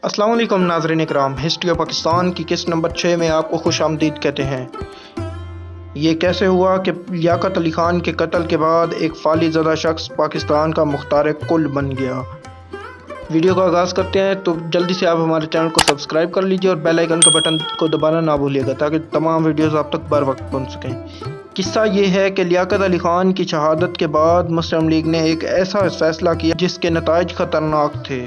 السلام علیکم ناظرین اکرام، ہسٹری آف پاکستان کی قسط نمبر 6 میں آپ کو خوش آمدید کہتے ہیں۔ یہ کیسے ہوا کہ لیاقت علی خان کے قتل کے بعد ایک فعلی زدہ شخص پاکستان کا مختار کل بن گیا؟ ویڈیو کا آغاز کرتے ہیں تو جلدی سے آپ ہمارے چینل کو سبسکرائب کر لیجئے اور بیل آئیکن کا بٹن کو دبانا نہ بھولیے گا تاکہ تمام ویڈیوز آپ تک بر وقت پہنچ سکیں۔ قصہ یہ ہے کہ لیاقت علی خان کی شہادت کے بعد مسلم لیگ نے ایک ایسا فیصلہ کیا جس کے نتائج خطرناک تھے۔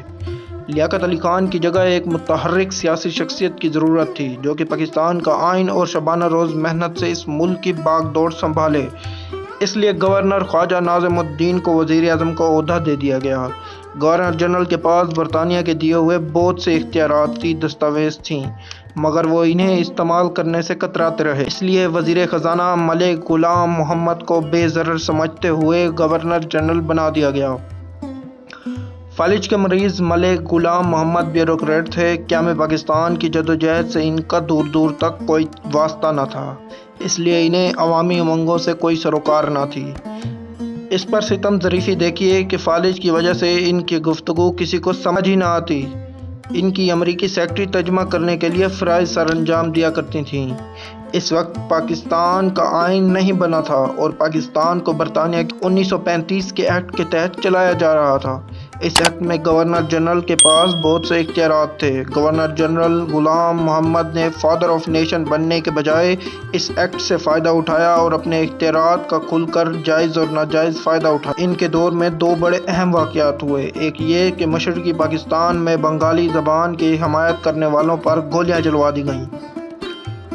لیاقت علی خان کی جگہ ایک متحرک سیاسی شخصیت کی ضرورت تھی جو کہ پاکستان کا آئین اور شبانہ روز محنت سے اس ملک کی باغ دوڑ سنبھالے۔ اس لیے گورنر خواجہ ناظم الدین کو وزیر اعظم کا عہدہ دے دیا گیا۔ گورنر جنرل کے پاس برطانیہ کے دیے ہوئے بہت سے اختیاراتی دستاویز تھیں مگر وہ انہیں استعمال کرنے سے کتراتے رہے۔ اس لیے وزیر خزانہ ملک غلام محمد کو بے ضرر سمجھتے ہوئے گورنر جنرل بنا دیا گیا۔ فالج کے مریض ملک غلام محمد بیوروکریٹ تھے۔ قیام پاکستان کی جدوجہد سے ان کا دور دور تک کوئی واسطہ نہ تھا، اس لیے انہیں عوامی امنگوں سے کوئی سروکار نہ تھی۔ اس پر ستم ظریفی دیکھیے کہ فالج کی وجہ سے ان کی گفتگو کسی کو سمجھ ہی نہ آتی۔ ان کی امریکی سیکرٹری ترجمہ کرنے کے لیے فرائض سر انجام دیا کرتی تھیں۔ اس وقت پاکستان کا آئین نہیں بنا تھا اور پاکستان کو برطانیہ کے 1935 کے ایکٹ کے تحت چلایا جا رہا تھا۔ اس ایکٹ میں گورنر جنرل کے پاس بہت سے اختیارات تھے۔ گورنر جنرل غلام محمد نے فادر آف نیشن بننے کے بجائے اس ایکٹ سے فائدہ اٹھایا اور اپنے اختیارات کا کھل کر جائز اور ناجائز فائدہ اٹھایا۔ ان کے دور میں دو بڑے اہم واقعات ہوئے۔ ایک یہ کہ مشرقی پاکستان میں بنگالی زبان کی حمایت کرنے والوں پر گولیاں جلوا دی گئیں۔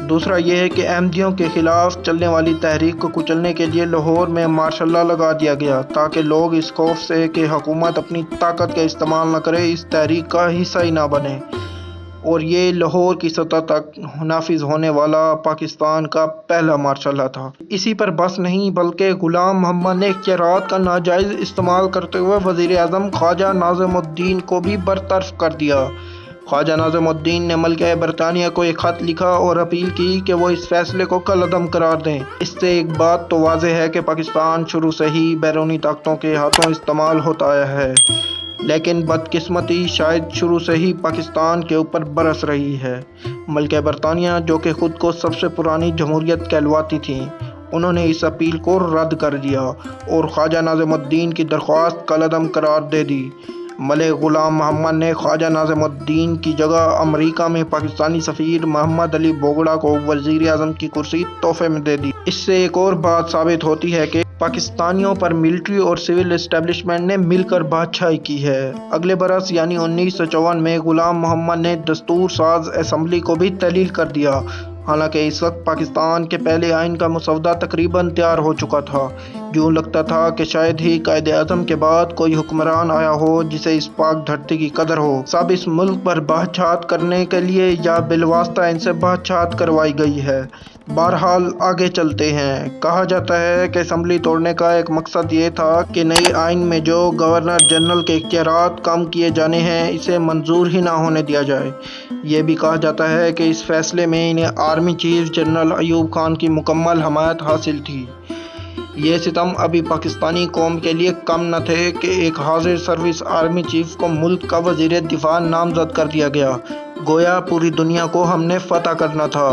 دوسرا یہ کہ احمدیوں کے خلاف چلنے والی تحریک کو کچلنے کے لیے لاہور میں مارشل لا لگا دیا گیا تاکہ لوگ اس خوف سے کہ حکومت اپنی طاقت کا استعمال نہ کرے اس تحریک کا حصہ ہی نہ بنے، اور یہ لاہور کی سطح تک نافذ ہونے والا پاکستان کا پہلا مارشل لا تھا۔ اسی پر بس نہیں بلکہ غلام محمد نے اختیارات کا ناجائز استعمال کرتے ہوئے وزیر اعظم خواجہ ناظم الدین کو بھی برطرف کر دیا۔ خواجہ ناظم الدین نے ملکہ برطانیہ کو ایک خط لکھا اور اپیل کی کہ وہ اس فیصلے کو کالعدم قرار دیں۔ اس سے ایک بات تو واضح ہے کہ پاکستان شروع سے ہی بیرونی طاقتوں کے ہاتھوں استعمال ہوتا آیا ہے، لیکن بدقسمتی شاید شروع سے ہی پاکستان کے اوپر برس رہی ہے۔ ملکہ برطانیہ جو کہ خود کو سب سے پرانی جمہوریت کہلواتی تھیں، انہوں نے اس اپیل کو رد کر دیا اور خواجہ ناظم الدین کی درخواست کالعدم قرار دے دی۔ ملک غلام محمد نے خواجہ ناظم الدین کی جگہ امریکہ میں پاکستانی سفیر محمد علی بوگڑا کو وزیر اعظم کی کرسی تحفے میں دے دی۔ اس سے ایک اور بات ثابت ہوتی ہے کہ پاکستانیوں پر ملٹری اور سول اسٹیبلشمنٹ نے مل کر بادشاہی کی ہے۔ اگلے برس یعنی 1954 میں غلام محمد نے دستور ساز اسمبلی کو بھی تحلیل کر دیا۔ حالانکہ اس وقت پاکستان کے پہلے آئین کا مسودہ تقریباً تیار ہو چکا تھا۔ یوں لگتا تھا کہ شاید ہی قائد اعظم کے بعد کوئی حکمران آیا ہو جسے اس پاک دھرتی کی قدر ہو۔ سب اس ملک پر بادشاہت کرنے کے لیے یا بالواسطہ ان سے بادشاہت کروائی گئی ہے۔ بہرحال آگے چلتے ہیں۔ کہا جاتا ہے کہ اسمبلی توڑنے کا ایک مقصد یہ تھا کہ نئے آئین میں جو گورنر جنرل کے اختیارات کم کیے جانے ہیں اسے منظور ہی نہ ہونے دیا جائے۔ یہ بھی کہا جاتا ہے کہ اس فیصلے میں انہیں army chief general Ayub Khan کی مکمل حمایت حاصل تھی۔ یہ ستم ابھی پاکستانی قوم کے لیے کم نہ تھے کہ ایک حاضر سروس آرمی چیف کو ملک کا وزیر دفاع نامزد کر دیا گیا، گویا پوری دنیا کو ہم نے فتح کرنا تھا،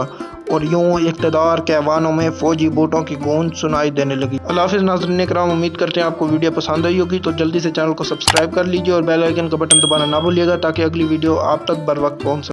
اور یوں اقتدار کے ایوانوں میں فوجی بوٹوں کی گونج سنائی دینے لگی۔ اللہ حافظ ناظرین اکرام، امید کرتے ہیں آپ کو ویڈیو پسند آئی ہوگی، تو جلدی سے چینل کو سبسکرائب کر لیجئے اور بیل آئیکن کا بٹن دبانا نہ بھولیے گا تاکہ اگلی ویڈیو آپ تک بر وقت پہنچ سکے۔